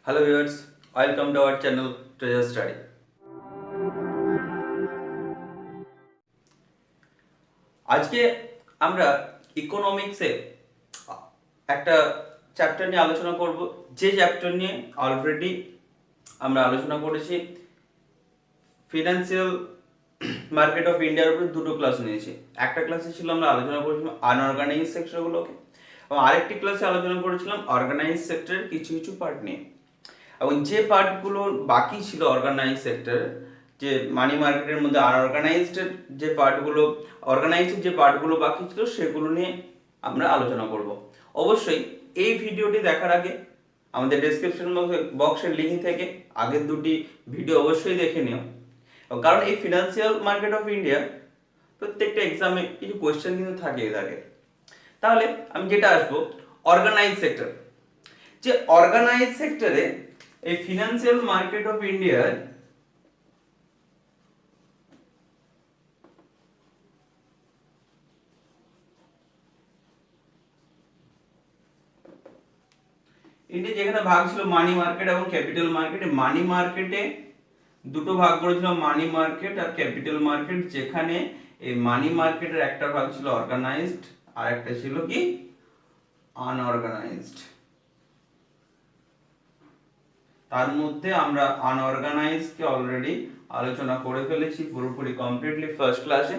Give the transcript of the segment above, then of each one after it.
Hello viewers, welcome to our channel Treasure Study. আজকে আমরা ইকোনমিক্সে একটা চ্যাপ্টার নিয়ে আলোচনা করব, যে চ্যাপ্টার নিয়ে অলরেডি আমরা আলোচনা করেছি। ফিনান্সিয়াল মার্কেট অফ ইন্ডিয়ার উপরে দুটো ক্লাস নিয়েছি। একটা ক্লাসে ছিল আমরা আলোচনা করেছিলাম আনঅর্গানাইজ সেক্টরগুলোকে, এবং আরেকটি ক্লাসে আলোচনা করেছিলাম অর্গানাইজ সেক্টরের কিছু কিছু পার্ট নিয়ে। এবং যে পার্টগুলো বাকি ছিল অর্গানাইজ সেক্টর, যে মানি মার্কেটের মধ্যে আনঅর্গানাইজড যে পার্টগুলো, অর্গানাইজড যে পার্টগুলো বাকি ছিল সেগুলো নিয়ে আমরা আলোচনা করব। অবশ্যই এই ভিডিওটি দেখার আগে আমাদের ডেসক্রিপশন বক্সের লিঙ্ক থেকে আগের দুটি ভিডিও অবশ্যই দেখে নিও, কারণ এই ফিনান্সিয়াল মার্কেট অফ ইন্ডিয়া প্রত্যেকটা এক্সামে কিছু কোয়েশ্চেন কিন্তু থাকেই থাকে। তাহলে আমি যেটা আসবো, অর্গানাইজ সেক্টর। যে অর্গানাইজ সেক্টরে এই ফিনান্সিয়াল মার্কেট অফ ইন্ডিয়ার ইন্ডিয়া যেখানে ভাগ ছিল মানি মার্কেট এবং ক্যাপিটাল মার্কেটে, মানি মার্কেটে দুটো ভাগ করেছিল, মানি মার্কেট আর ক্যাপিটাল মার্কেট, যেখানে এই মানি মার্কেটের একটা ভাগ ছিল অর্গানাইজড আর একটা ছিল কি আনঅর্গানাইজড। তার মধ্যে আমরা আনঅর্গানাইজড কে অলরেডি আলোচনা করে ফেলেছি পুরোপুরি কমপ্লিটলি ফার্স্ট ক্লাসে,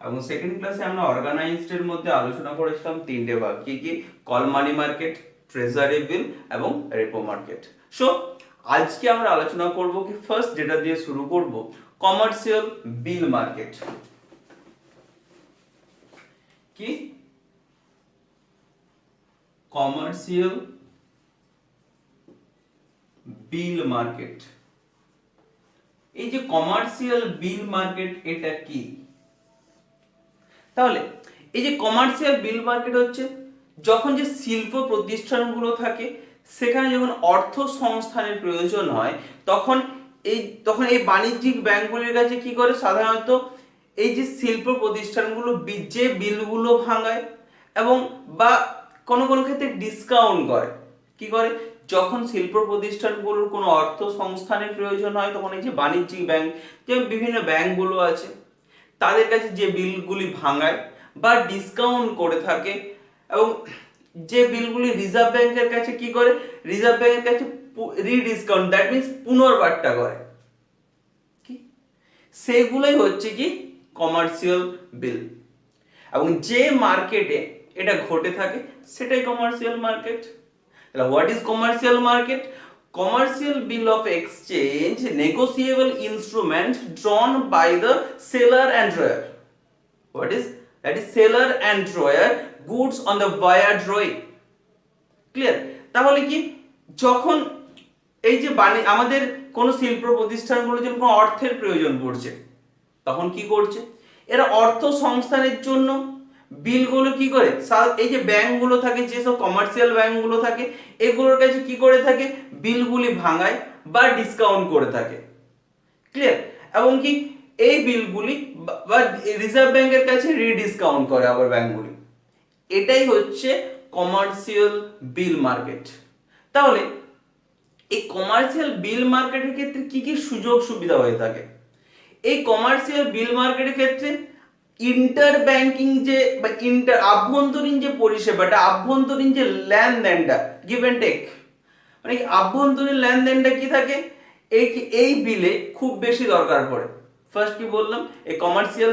এবং সেকেন্ড ক্লাসে আমরা অর্গানাইজড এর মধ্যে আলোচনা করেছিলাম তিনটে ভাগ, কি কি? Call money market, treasury bill এবং রেপো মার্কেট। সো আজকে আমরা আলোচনা করব কি, ফার্স্ট যেটা দিয়ে শুরু করব, কমার্শিয়াল বিল মার্কেট। কি কমার্শিয়াল বিল মার্কেট? এই যে কমার্শিয়াল বিল মার্কেট, এটা কি? তাহলে এই যে কমার্শিয়াল বিল মার্কেট হচ্ছে যখন যে শিল্প প্রতিষ্ঠানগুলো থাকে সেখানে যখন অর্থ সংস্থানের প্রয়োজন হয়, তখন এই বাণিজ্যিক ব্যাংকগুলির কাছে কি করে, সাধারণত এই যে শিল্প প্রতিষ্ঠানগুলো যে বিলগুলো ভাঙায় এবং বা কোনো কোনো ক্ষেত্রে ডিসকাউন্ট করে। কি করে? যখন শিল্প প্রতিষ্ঠানগুলোর কোনো অর্থ সংস্থানের প্রয়োজন হয়, তখন এই যে বাণিজ্যিক ব্যাংক, যে বিভিন্ন ব্যাংকগুলো আছে, তাদের কাছে যে বিলগুলি ভাঙায় বা ডিসকাউন্ট করে থাকে, এবং যে বিলগুলি রিজার্ভ ব্যাংকের কাছে কি করে, রিজার্ভ ব্যাংকের কাছে রিডিসকাউন্ট, দ্যাট মিন্স পুনর্বাট্টা করে, কি সেগুলোই হচ্ছে কি কমার্শিয়াল বিল। এবং যে মার্কেটে এটা ঘটে থাকে সেটাই কমার্শিয়াল মার্কেট। তাহলে what is commercial market? Commercial bill of exchange, negotiable instrument drawn by the seller and drawer. What is that? Is seller and drawer goods on the wire drawing. Clear? তাহলে কি, যখন এই যে আমাদের কোন শিল্প প্রতিষ্ঠানগুলো যখন কোনো অর্থের প্রয়োজন পড়ছে, তখন কি করছে এরা? অর্থ সংস্থানের জন্য বিলগুলো কি করে, এই যে ব্যাংকগুলো থাকে, যেসব কমার্শিয়াল ব্যাংকগুলো থাকে, এগুলোর কাছে কি করে থাকে, বিলগুলি ভাঙায় বা ডিসকাউন্ট করে থাকে। ক্লিয়ার? এবং কি এই বিলগুলি বা রিজার্ভ ব্যাংকের কাছে রিডিসকাউন্ট করে আবার ব্যাংকগুলি। এটাই হচ্ছে কমার্শিয়াল বিল মার্কেট। তাহলে এই কমার্শিয়াল বিল মার্কেটের ক্ষেত্রে কি কি সুযোগ সুবিধা হয়ে থাকে? এই কমার্শিয়াল বিল মার্কেটের ক্ষেত্রে ইন্টার ব্যাংকিং যে বা আভ্যন্তরীণ যে পরিষেবাটা, আভ্যন্তরীণ যে লেনদেনটা, গিভ এন্ড টেক, মানে আভ্যন্তরীণ লেনদেনটা কি থাকে, এই বিলে খুব বেশি দরকার পড়ে। ফার্স্ট কি বললাম, এই কমার্শিয়াল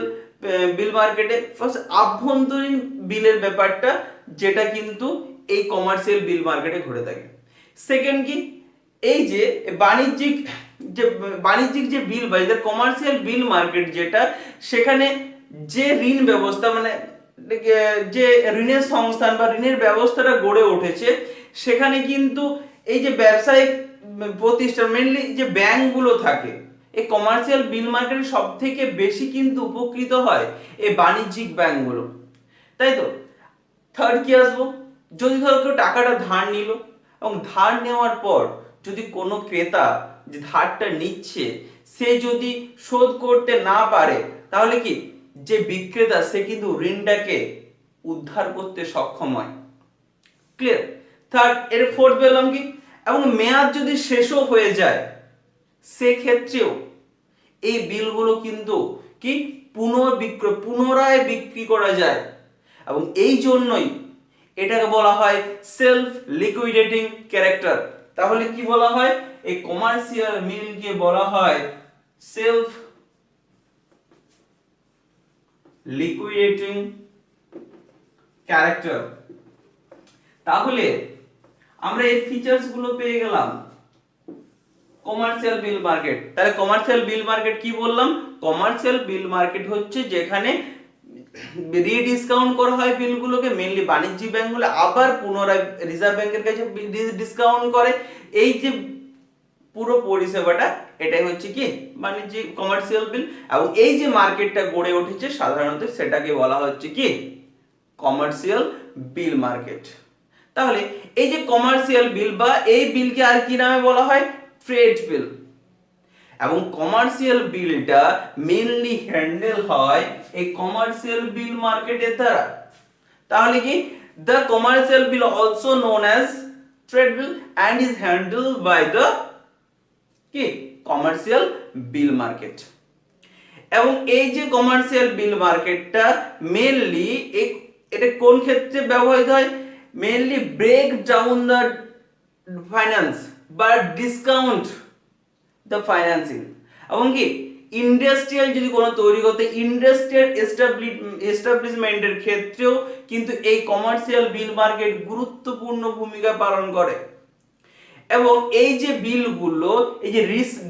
বিল মার্কেটে ফার্স্ট আভ্যন্তরীণ বিলের ব্যাপারটা, যেটা কিন্তু এই কমার্শিয়াল বিল মার্কেটে ঘটে থাকে। সেকেন্ড কি, এই যে বাণিজ্যিক যে বিল বা এদের কমার্শিয়াল বিল মার্কেট যেটা, সেখানে যে ঋণ ব্যবস্থা, মানে যে ঋণের সংস্থান বা ঋণের ব্যবস্থাটা গড়ে উঠেছে, সেখানে কিন্তু এই যে ব্যবসায়িক প্রতিষ্ঠান, মেনলি যে ব্যাংকগুলো থাকে, এই কমার্শিয়াল বিল মার্কেটে সব থেকে বেশি কিন্তু উপকৃত হয় এই বাণিজ্যিক ব্যাংকগুলো, তাই তো? থার্ড কি আসবো, যদি ধরো কেউ টাকাটা ধার নিল, এবং ধার নেওয়ার পর যদি কোনো ক্রেতা যে ধারটা নিচ্ছে সে যদি শোধ করতে না পারে, তাহলে কি যে বিক্রেতা সে কিন্তু ঋণটাকে উদ্ধার করতে সক্ষম হয়। ক্লিয়ার? থার্ড, এর ফোর্থ বললাম কি, এবং মেয়াদ যদি শেষও হয়ে যায় সেক্ষেত্রেও এই বিলগুলো কিন্তু কি পুনরায় বিক্রি করা যায়, এবং এই জন্যই এটাকে বলা হয় সেলফ লিকুইডেটিং ক্যারেক্টার। তাহলে কি বলা হয়, এই কমার্শিয়াল বিলকে বলা হয় সেলফ লিকুইডেটিং ক্যারেক্টার। তাহলে আমরা এই ফিচার্স গুলো পেয়ে গেলাম কমার্শিয়াল বিল মার্কেট। তাহলে কমার্শিয়াল বিল মার্কেট কি বললাম, কমার্শিয়াল বিল মার্কেট হচ্ছে যেখানে রিডিসকাউন্ট করা হয় বিলগুলোকে, মেইনলি বাণিজ্যিক ব্যাংকগুলো আবার পুনরায় রিজার্ভ ব্যাংকের কাছে ডিসকাউন্ট করে। এই যে পুরো পরিষেবাটা এটাই হচ্ছে কি বাণিজ্যিক কমার্শিয়াল বিল, এবং এই যে মার্কেটটা গড়ে উঠেছে সাধারণত সেটাকে বলা হচ্ছে কি কমার্শিয়াল বিল মার্কেট। তাহলে এই যে কমার্শিয়াল বিল বা এই বিলকে আর কি নামে বলা হয়, ট্রেড বিল, এবং কমার্শিয়াল বিলটা মেইনলি হ্যান্ডেল হয় এই কমার্শিয়াল বিল মার্কেটের দ্বারা। তাহলে কি the commercial bill also known as trade bill and is handled by the কি কমার্শিয়াল বিল মার্কেট। এবং এই যে কমার্শিয়াল বিল মার্কেটটা মেইনলি এটা কোন ক্ষেত্রে ব্যবহৃত হয়, mainly break down the finance বা ডিসকাউন্ট দ্য ফাইন্যান্সিং, এবং কি ইন্ডাস্ট্রিয়াল যদি কোনো তৈরি করতে ইন্ডাস্ট্রিয়াল এস্টাবলিশমেন্টের ক্ষেত্রেও কিন্তু এই কমার্শিয়াল বিল মার্কেট গুরুত্বপূর্ণ ভূমিকা পালন করে। এবং এই যে বিলগুলো, এই যে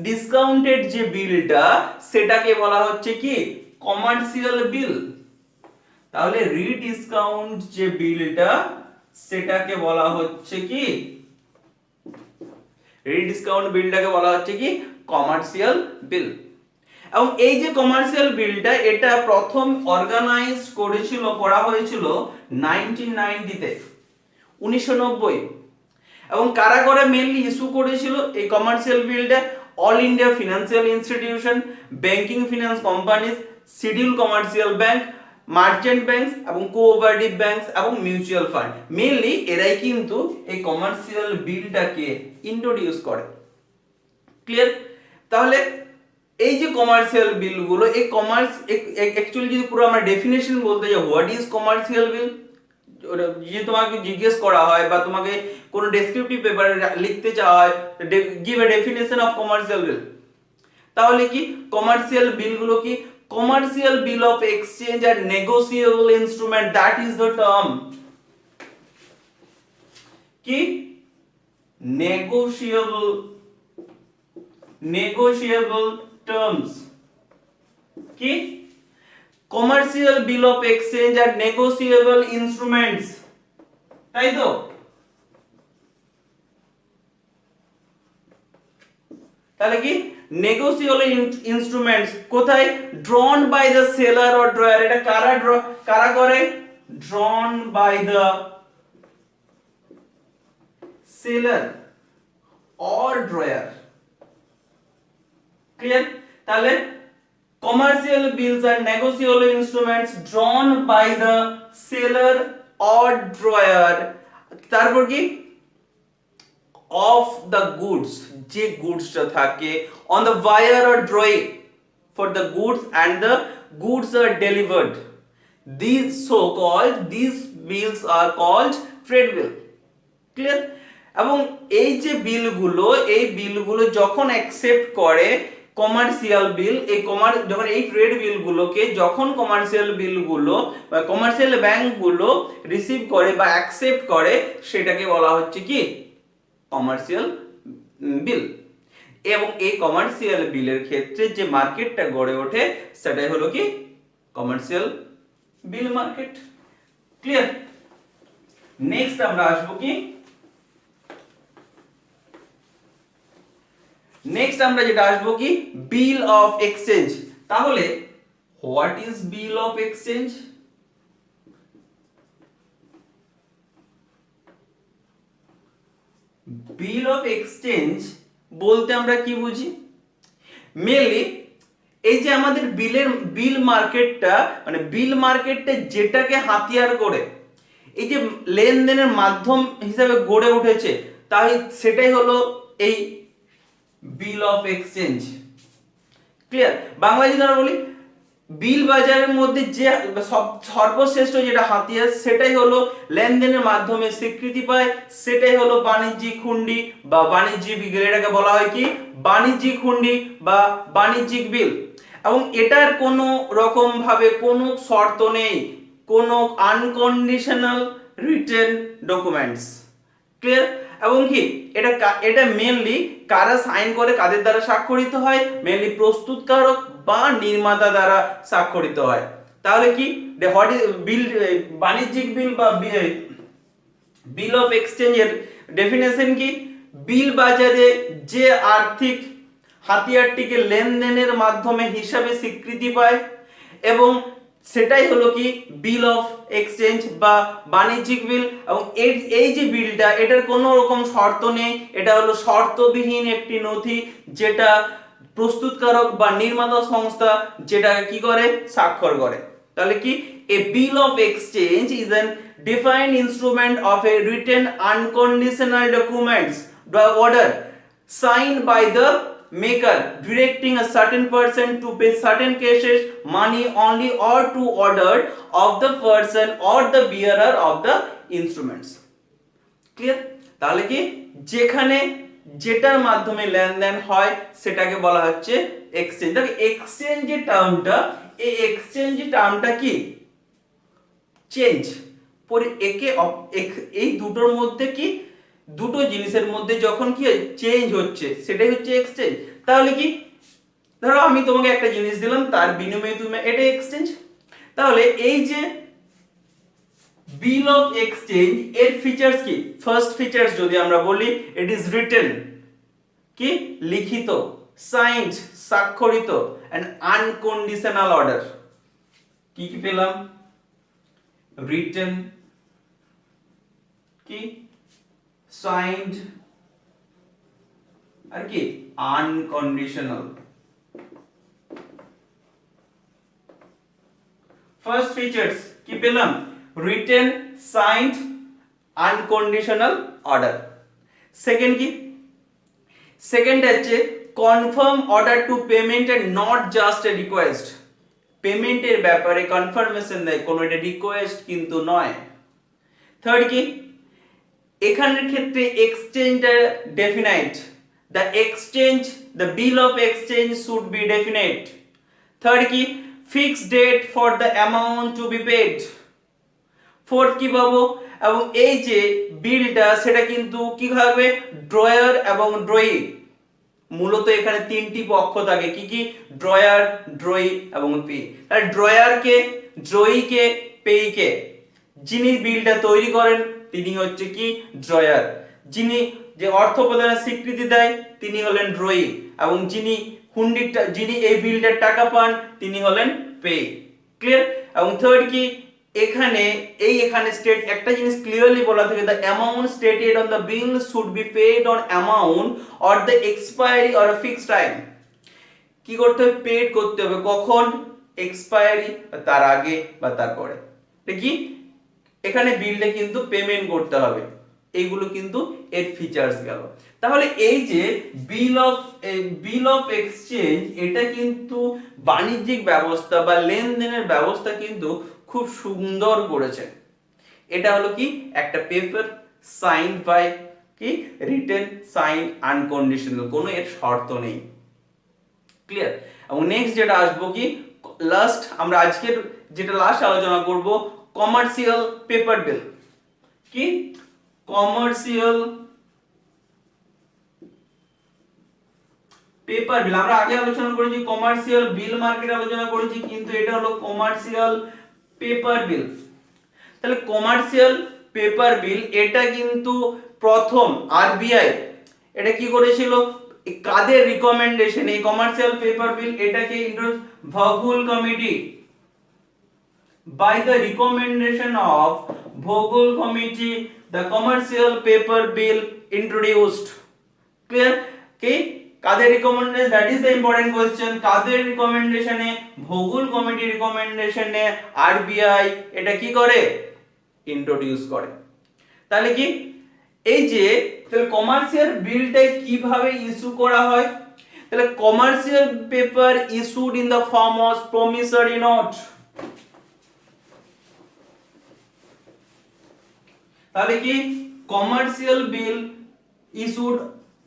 ডিসকাউন্টেড যে বিলটা সেটাকে বলা হচ্ছে কি কমার্শিয়াল বিল। তাহলে রিডিসকাউন্ট যে বিলটা সেটাকে বলা হচ্ছে কি রিডিসকাউন্ট বিলটাকে বলা হচ্ছে কি কমার্শিয়াল বিল। এবং এই যে কমার্শিয়াল বিলটা এটা প্রথম করা হয়েছিল 1990 তে 1990, এবং কারা করে মেইনলি ইস্যু করেছিল এই কমার্শিয়াল বিলটা, all India financial institution, banking finance companies, schedule commercial bank, merchant banks এবং কোঅপারেটিভ ব্যাংকস এবং মিউচুয়াল ফান্ড, মেইনলি এরাই কিন্তু এই কমার্শিয়াল বিলটাকে ইন্ট্রোডিউস করে। ক্লিয়ার? তাহলে এই যে কমার্শিয়াল বিলগুলো, এই কমার্স অ্যাকচুয়ালি যদি পুরো আমরা ডেফিনেশন বলতে যাই হোয়াট ইজ কমার্শিয়াল বিল, যে তোমাকে জিজ্ঞেস করা হয় বা তোমাকে কোনো ডেসক্রিপটিভ পেপারে লিখতে চাওয়া হয় give a definition of commercial bill, তাহলে কি কমার্শিয়াল বিলগুলো কি commercial bill of exchange and negotiable instrument, that is the term কি negotiable terms কি commercial bill of exchange and negotiable instruments, তাই তো? তাহলে কি negotiable instruments কোথায় drawn by the seller or drawer, এটা কারা করে drawn by the seller or drawer, clear? তাহলে commercial bills are negotiable instruments drawn by the seller or drawer, তারপর কি of the goods, যে গুডসটা থাকে on the wire or drawing for the goods and the goods are delivered, these bills are called trade bill, clear? এবং এই যে বিলগুলো যখন accept করে কমার্শিয়াল বিল, যখন এই ট্রেড বিলগুলোকে যখন কমার্শিয়াল বিলগুলো বা কমার্শিয়াল ব্যাংকগুলো রিসিভ করে বা অ্যাকসেপ্ট করে সেটাকে বলা হচ্ছে কি কমার্শিয়াল বিল। এবং এই কমার্শিয়াল বিলের ক্ষেত্রে যে মার্কেটটা গড়ে ওঠে সেটাই হলো কি commercial bill market, clear? Next আমরা আসবো কি বিল অফ এক্সচেঞ্জ। তাহলে what is bill of exchange? Bill of exchange বলতে আমরা কি বুঝি, মেইনলি এই যে আমাদের বিল মার্কেটটা যেটাকে হাতিয়ার করে এই যে লেনদেনের মাধ্যম হিসেবে গড়ে উঠেছে তাই সেটাই হলো এই বিল অফ এক্সচেঞ্জ। ক্লিয়ার? বাংলায় যদি আমরা বলি বিল বাজারের মধ্যে যে সর্বশ্রেষ্ঠ যেটা হাতিয়ার সেটাই হলো লেনদেনের মাধ্যমে স্বীকৃতি পায়, সেটাই হলো বাণিজ্যিক হুন্ডি বা বাণিজ্যিক বিল। এটাকে বলা হয় কি বাণিজ্যিক হুন্ডি বা বাণিজ্যিক বিল। এবং এটার কোনো রকম ভাবে কোনো শর্ত নেই, কোনো আনকন্ডিশনাল রিটেন ডকুমেন্টস। ক্লিয়ার? এবং কি এটা মেনলি কারা সাইন করে, কাদের দ্বারা স্বাক্ষরিত হয়? মেনলি প্রস্তুতকারক বা নির্মাতা দ্বারা স্বাক্ষরিত হয়। তাহলে কি হোয়াট ইজ বিল, বাণিজ্যিক বিল বা বিল অফ এক্সচেঞ্জের ডেফিনেশন কি? বিল বাজারে যে আর্থিক হাতিয়ারটিকে লেনদেনের মাধ্যমে হিসাবে স্বীকৃতি পায় এবং সেটাই হলো কি বিল অফ এক্সচেঞ্জ বা বাণিজ্যিক বিল। এবং এই যে বিলটা এটার কোনো রকম শর্ত নেই, এটা হলো শর্তবিহীন একটি নথি যেটা প্রস্তুতকারক বা নির্মাতা সংস্থা যেটা কি করে স্বাক্ষর করে। তাহলে কি a bill of exchange is an defined instrument of a written unconditional documents বা order signed by the maker directing a certain person to pay certain cases money only or to order of the person or the bearer of the instruments. Clear? তাহলে কি যেখানে যেটার মাধ্যমে লেনদেন হয় সেটাকে বলা হচ্ছে এক্সচেঞ্জ। দেখো এক্সচেঞ্জের টার্মটা, এই এক্সচেঞ্জ টার্মটা কি চেঞ্জ, পরে এই দুটোর মধ্যে কি দুটো জিনিসের মধ্যে যখন কি চেঞ্জ হচ্ছে সেটাই হচ্ছে এক্সচেঞ্জ। তাহলে কি ধরো আমি তোমাকে একটা জিনিস দিলাম তার বিনিময়ে তুমি, এটা এক্সচেঞ্জ। তাহলে এই যে বিল অফ এক্সচেঞ্জ এর ফিচার্স কি? ফার্স্ট ফিচার্স যদি আমরা বলি, ইট ইজ রিটেন কি লিখিত, সাইন্ড স্বাক্ষরিত, এন্ড আনকন্ডিশনাল অর্ডার। কি কি পেলাম? রিটেন কি, সাইন্ড আর কি আনকন্ডিশনাল। ফার্স্ট ফিচার্স কি পেলাম? Written, signed, unconditional order. Second কি? সেকেন্ড হচ্ছে confirm order to payment and not just a request. পেমেন্টের ব্যাপারে কনফার্মেশন দেয়, কোনো এটা রিকোয়েস্ট কিন্তু নয়। থার্ড কি? এখানের ক্ষেত্রে এক্সচেঞ্জটা definite, the exchange, the bill of exchange should be definite. Third কি? Fixed date for the amount to be paid. Fourth কি পাবো? এবং এই যে বিলটা সেটা কিন্তু কি হবে ড্রয়ার এবং ড্রয়ি। মূলত এখানে তিনটি পক্ষ থাকে, কি কি? ড্রয়ার, ড্রয়ি এবং পে। আর ড্রয়ারকে, ড্রয়িকে, পেইকে। যিনি বিলটা তৈরি করেন তিনি হচ্ছে কি ড্রয়ার, যিনি যে অর্থ প্রদানের স্বীকৃতি দেয় তিনি হলেন ড্রয়ি, এবং যিনি এই বিলটার টাকা পান তিনি হলেন পে। ক্লিয়ার? এবং থার্ড কি? এখানে স্টেট একটা জিনিস ক্লিয়ারলি বলা থাকে, the amount stated on the bill should be paid on amount or the expiry or a fixed time. কি করতে হবে? পেড করতে হবে কখন? এক্সপায়ারি, তার আগে বা তারপরে। কি এখানে বিলটা কিন্তু পেমেন্ট করতে হবে। এইগুলো কিন্তু এর ফিচার্স গেল। তাহলে এই যে বিল অফ এক্সচেঞ্জ এটা কিন্তু বাণিজ্যিক ব্যবস্থা বা লেনদেনের ব্যবস্থা কিন্তু খুব সুন্দর করেছে। এটা হলো কি একটা পেপার সাইন বাই কি রিটেন, সাইন, আনকন্ডিশনাল, কোনো এর শর্ত নেই। ক্লিয়ার? এবং নেক্সট যেটা আসবো কি লাস্ট, আমরা আজকের যেটা লাস্ট আলোচনা করব কমার্শিয়াল পেপার বিল। কি কমার্শিয়াল পেপার বিল? আমরা আগে আলোচনা করেছি কমার্শিয়াল বিল মার্কেট আলোচনা করেছি, কিন্তু এটা হলো কমার্শিয়াল পেপার বিল। তাহলে কমার্শিয়াল পেপার বিল এটা কিন্তু প্রথম আরবিআই এটা কি করেছিল, কাদের রিকমেন্ডেশন? এই কমার্শিয়াল পেপার বিল এটাকে ভোগল committee, by the recommendation of Vogel committee the commercial paper bill introduced. Clear? Okay, কাদের recommendation? That is the important question. কাদের রিকমেন্ডেশনে? ভোগল কমিটি রিকমেন্ডেশনে আরবিআই এটা কি করে? ইন্ট্রোডিউস করে। তাহলে কি এই যে তাহলে কমার্শিয়াল বিলটা কিভাবে ইস্যু করা হয়, তাহলে commercial paper issued in the form of promissory note. তাহলে কি commercial bill issued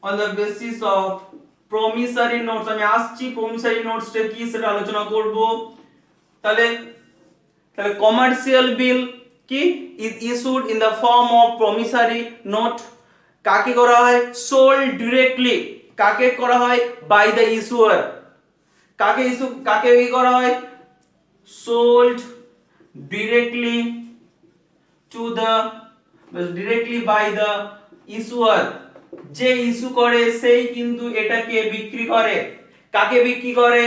on the basis of promissory notes. আমি আসছি প্রমিসরি নোটসটা কি সেটা আলোচনা করব। তাহলে তাহলে কমার্শিয়াল বিল কি is issued in the form of promissory note. কাকে করা হয়? Sold directly. কাকে করা হয়? By the issuer. কাকে কি করা হয়? Sold directly to the directly by the issuer. যে ইস্যু করে সেই কিন্তু এটাকে বিক্রি করে। কাকে বিক্রি করে?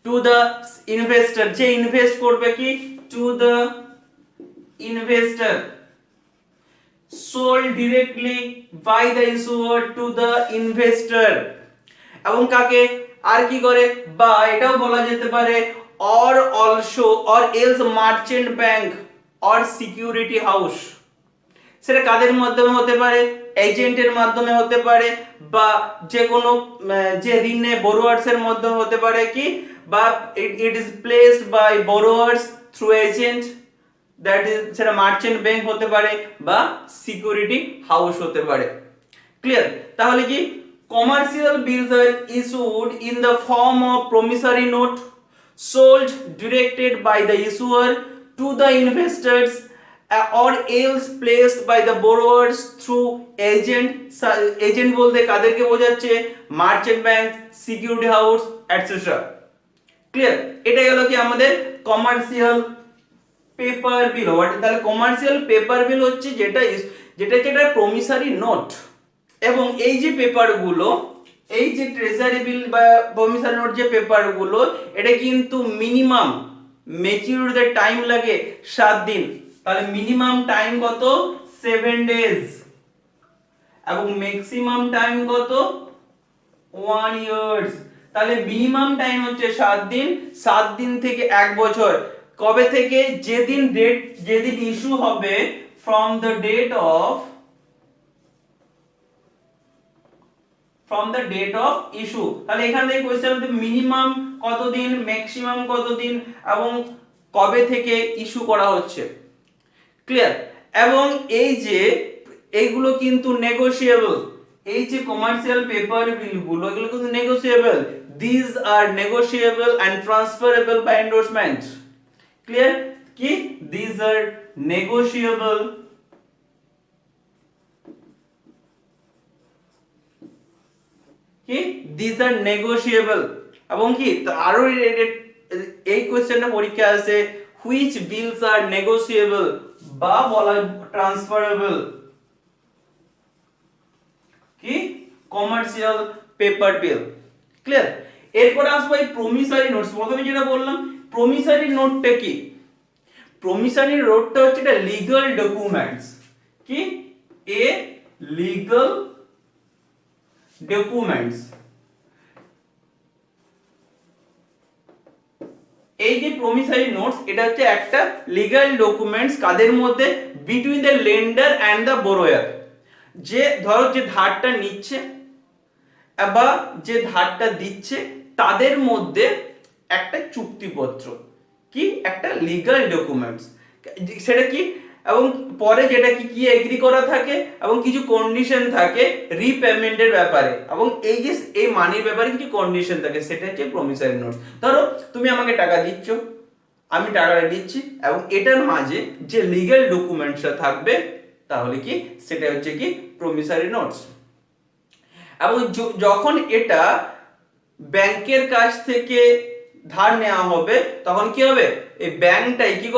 To the investor. যে ইনভেস্ট করবে কি? To the investor. sold directly by the issuer to the investor। এবং কাকে আর কি করে? বা এটাও বলা যেতে পারে or also or else merchant bank or security house। সেটা কাদের মাধ্যমে হতে পারে? এজেন্টের মাধ্যমে হতে পারে, বা যে কোনো যে ঋণে borrowers এর মাধ্যমে হতে পারে কি, বা it is placed by borrowers through agent, that is সেটা মার্চেন্ট ব্যাংক হতে পারে বা সিকিউরিটি হাউস হতে পারে। ক্লিয়ার? তাহলে কি commercial bills are issued in the form of promissory note, sold directed by the issuer to the investors or else placed by the borrowers through agent। Agent বলতে কাদেরকে বোঝাচ্ছে? Merchant bank, security house etcetera. Clear? এটা হলো কি আমাদের commercial paper বিল। তাহলে commercial paper বিল হচ্ছে যেটা প্রমিসরি নোট। এবং এই যে পেপারগুলো, এই যে ট্রেজারি বিল বা প্রমিসরি নোট যে পেপারগুলো, এটা কিন্তু মিনিমাম ম্যাচিউরিটিতে টাইম লাগে 7 দিন। তাহলে মিনিমাম টাইম কত? 7 ডেজ। এবং ম্যাক্সিমাম টাইম কত? 1 ইয়ার্স। তাহলে মিনিমাম টাইম হচ্ছে 7 দিন, 7 দিন থেকে 1 বছর। কবে থেকে? যেদিন ইস্যু হবে, from the date of issue। তাহলে এখান থেকে কোশ্চেন হচ্ছে মিনিমাম কতদিন, ম্যাক্সিমাম কতদিন, এবং কবে থেকে ইস্যু করা হচ্ছে। ক্লিয়ার? এবং এই যে এইগুলো কিন্তু নেগোশিয়েবল। এই যে কমার্শিয়াল পেপার বিলগুলো, এগুলো কিন্তু negotiable. This are negotiable and transferable by endorsement. Clear? কি দিস আর নেগোশিয়েবল কি দিস আর নেগোশিয়েবল। এবং কি আরো এই কোশ্চেনটা পরীক্ষা আছে, হুইচ বিলস আর নেগোশিয়েবল বা বলা ট্রান্সফারেবল। কি কমার্শিয়াল পেপার বিল। ক্লিয়ার? এরপর আসবো এই প্রমিসরি নোটস। প্রথমে যেটা বললাম, প্রমিসরি নোটটা কি? প্রমিসরি নোটটা হচ্ছে একটা লিগ্যাল ডকুমেন্টস। কি এ লিগ্যাল ডকুমেন্টস। এই যে প্রমিসরি নোটস, এটা হচ্ছে একটা লিগ্যাল ডকুমেন্টস। কাদের মধ্যে? Between the lender and the borrower. যে ধরো যে ধারটা নিচ্ছে বা যে ধারটা দিচ্ছে, তাদের মধ্যে একটা চুক্তিপত্র। কি একটা লিগ্যাল ডকুমেন্টস। সেটা কি? এবং পরে যেটা কি এগ্রি করা থাকে, এবং কিছু কন্ডিশন থাকে রিপেমেন্টের ব্যাপারে, এবং এই যে এই মানির ব্যাপারে কিছু কন্ডিশন থাকে, সেটা হচ্ছে প্রমিসরি নোটস। ধরো তুমি আমাকে টাকা দিচ্ছ, আমি টাকাটা দিচ্ছি, এবং এটার মাঝে যে লিগ্যাল ডকুমেন্টসটা থাকবে, তাহলে কি সেটা হচ্ছে কি প্রমিসরি নোটস। এবং যখন এটা ব্যাংকের কাছ থেকে ধার নেওয়া হবে, তখন কি হবে? এই ব্যাংকটাই কি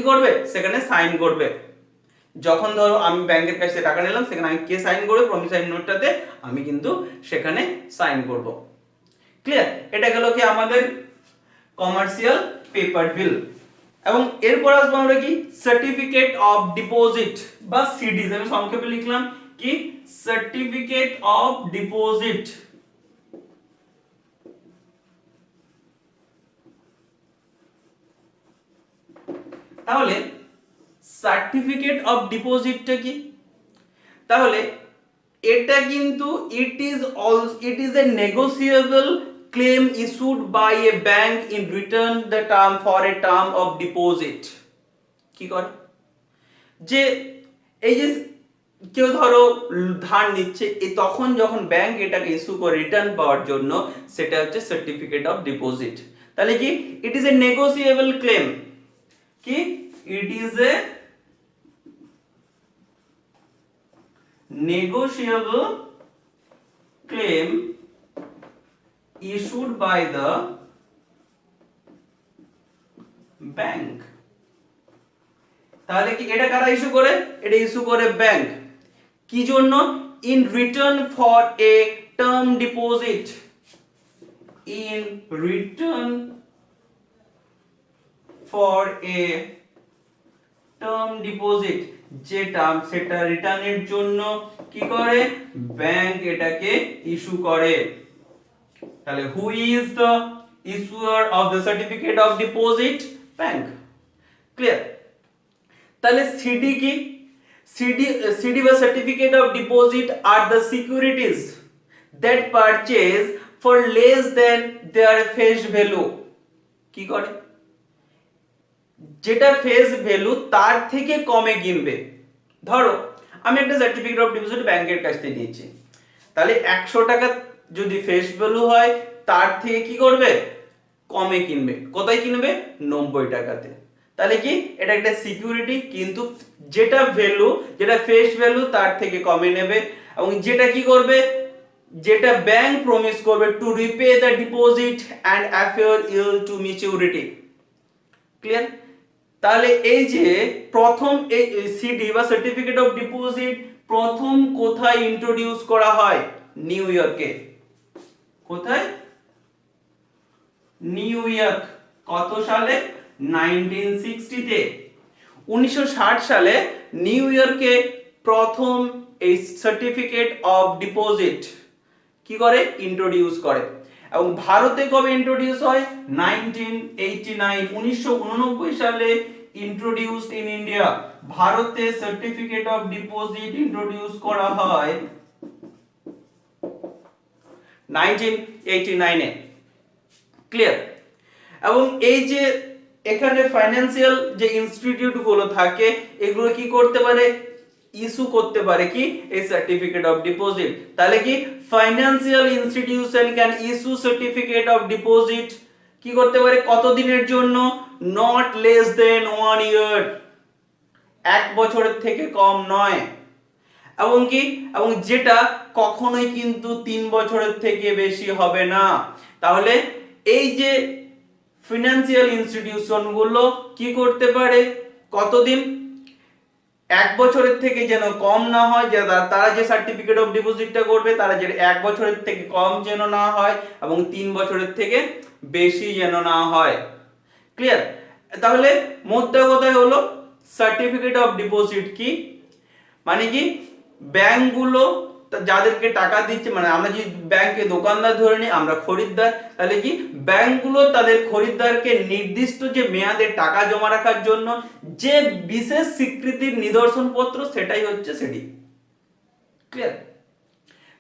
করবে? সেখানে সাইন করবে। যখন ধরো আমি ব্যাংকের কাছ থেকে টাকা নিলাম, সেখানে আমি কে সাইন করবে? প্রমিসরি নোটটাতে আমি কিন্তু সেখানে সাইন করব। ক্লিয়ার? এটা গেল কি আমাদের কমার্শিয়াল পেপার বিল। এবং এরপর আসবো আমরা কি সার্টিফিকেট অফ ডিপোজিট বা সিডিজ। আমি সংক্ষেপে লিখলাম কি সার্টিফিকেট অফ ডিপোজিট। তাহলে সার্টিফিকেট অফ ডিপোজিটটা কি? তাহলে এটা কিন্তু it is a negotiable claim issued by a bank in return the term for a term of deposit. কি করে যে এই যে কেউ ধরো ধার নিচ্ছে, তখন যখন ব্যাংক এটাকে ইস্যু করে রিটার্ন পাওয়ার জন্য, সেটা হচ্ছে সার্টিফিকেট অফ ডিপোজিট। তাহলে কি it is a negotiable claim, কি it is a negotiable claim issued by the bank। তাহলে কি এটা কারা ইস্যু করে? এটা ইস্যু করে ব্যাংক। কি জন্য? In return for a term deposit, in return for a term deposit, যে টার্ম সেটা রিটার্নের জন্য কি করে? ব্যাংক এটাকে ইস্যু করে। তাহলে who is the issuer of the certificate of deposit? Bank. Clear? তাহলে সিডি কি? সিডি বা certificate of deposit are the securities that purchase for less than their face value. কি করে? যেটা ফেস ভ্যালু তার থেকে কমে কিনবে। ধরো আমি একটা সার্টিফিকেট অফ ডিপোজিট ব্যাংকের কাছ থেকে নিয়েছি, তাহলে 100 টাকা যদি ফেস ভ্যালু হয়, তার থেকে কি করবে? কমে কিনবে। কোথায় কিনবে? 90 টাকাতে। তাহলে কি এটা একটা সিকিউরিটি, কিন্তু যেটা ভ্যালু, যেটা ফেস ভ্যালু তার থেকে কমে নেবে। এবং যেটা কি করবে? যেটা ব্যাংক প্রমিস করবে to repay the deposit and a fair yield to maturity. Clear? তাহলে এই যে প্রথম এই সিডি বা সার্টিফিকেট অফ ডিপোজিট প্রথম কোথায় ইন্ট্রোডিউস করা হয়? নিউ ইয়র্কে। কোথায়? New York. কত সালে? 1960 তে। 1960 সালে নিউ ইয়র্কে প্রথম এই সার্টিফিকেট অফ ডিপোজিট কি করে? ইন্ট্রোডিউস করে। এবং ভারতে কবে ইন্ট্রোডিউস হয়? 1989 সালে ইন্ট্রোডিউসড ইন ইন্ডিয়া। ভারতে সার্টিফিকেট অফ ডিপোজিট ইন্ট্রোডিউস করা হয় 1989 এ। ক্লিয়ার? এবং এই যে এখানে ফাইন্যান্সিয়াল যে ইনস্টিটিউট গুলো থাকে, এগুলো কি করতে পারে? ইস্যু করতে পারে কি? এই সার্টিফিকেট অফ ডিপোজিট। তাহলে কি financial institution can issue certificate of deposit কি করতে পারে? কত দিনের জন্য? নট লেস দেন 1 ইয়ার। 1 বছরের থেকে কম নয়। এবং কি এবং যেটা কখনোই কিন্তু 3 বছরের থেকে বেশি হবে না। তাহলে এই যে ফিনান্সিয়াল ইনস্টিটিউশন গুলো কি করতে পারে? কতদিন? 1 বছরের থেকে যেন কম না হয়, যে তারা যে সার্টিফিকেট অফ ডিপোজিটটা করবে, তারা যে 1 বছরের থেকে কম যেন না হয় এবং 3 বছরের থেকে বেশি যেন না হয়। ক্লিয়ার? তাহলে মোদ্দা কথা হলো সার্টিফিকেট অফ ডিপোজিট কি? মানে কি ব্যাংকগুলো যাদেরকে টাকা দিচ্ছে, মানে আমরা যদি ব্যাংকে দোকানদার ধরে নিই, আমরা খরিদ্দার, তাহলে কি ব্যাংকগুলো তাদের খরিদ্দারকে নির্দিষ্ট যে মেয়াদে টাকা জমা রাখার জন্য যে বিশেষ স্বীকৃতির নিদর্শনপত্র, সেটাই হচ্ছে সেটি। ক্লিয়ার?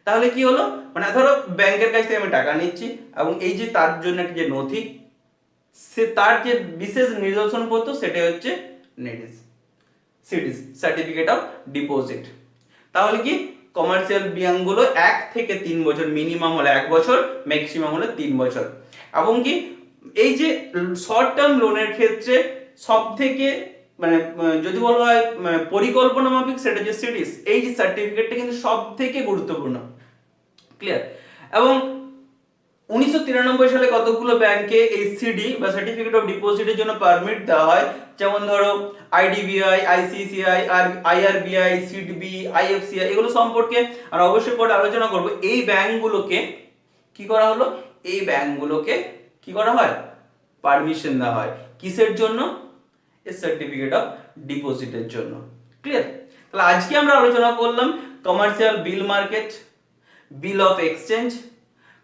তাহলে কি হলো? মানে ধরো ব্যাংকের কাছ থেকে আমি টাকা নিচ্ছি এবং এই যে তার জন্য যে নথি, সে তার যে বিশেষ নিদর্শনপত্র, সেটা হচ্ছে নেডিস, সিডিস, সার্টিফিকেট অফ ডিপোজিট। তাহলে কি কমার্শিয়াল ব্যাংকগুলো 1 থেকে 3 বছর, মিনিমাম হলো 1 বছর, ম্যাক্সিমাম হলো 3 বছর। এবং কি এই যে শর্ট টার্ম লোনের ক্ষেত্রে সব থেকে মানে যদি বলা হয় পরিকল্পনা মাফিক, সেটা হচ্ছে সিডিস। এই যে সার্টিফিকেটটা কিন্তু সব থেকে গুরুত্বপূর্ণ। ক্লিয়ার? এবং 1993 সালে কতগুলো ব্যাংকে এই সিডি বা সার্টিফিকেট অফ ডিপোজিটের জন্য পারমিট দেওয়া হয়, যেমন ধরো আইডিবিআই, আইসিসিআই, আর আইআরবিআই, সিডবি, আইএফসিআই, এগুলো সম্পর্কে আর অবশ্যই পরে আলোচনা করব। এই ব্যাংকগুলোকে কি করা হলো? এই ব্যাংকগুলোকে কি করা হয়? পারমিশন দেওয়া হয়। কিসের জন্য? এই সার্টিফিকেট অফ ডিপোজিটের জন্য। ক্লিয়ার? তাহলে আজকে আমরা আলোচনা করলাম commercial bill market, bill of exchange,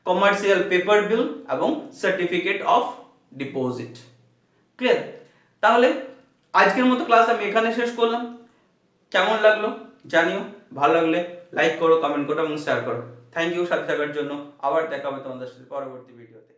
commercial paper bill এবং সার্টিফিকেট অফ ডিপোজিট। ক্লিয়ার? তাহলে আজকের মতো ক্লাস আমি এখানে শেষ করলাম। কেমন লাগলো জানিও, ভালো লাগলে লাইক করো, কমেন্ট করো এবং শেয়ার করো। থ্যাংক ইউ সাথে থাকার জন্য। আবার দেখা হবে তোমাদের সাথে পরবর্তী ভিডিওতে।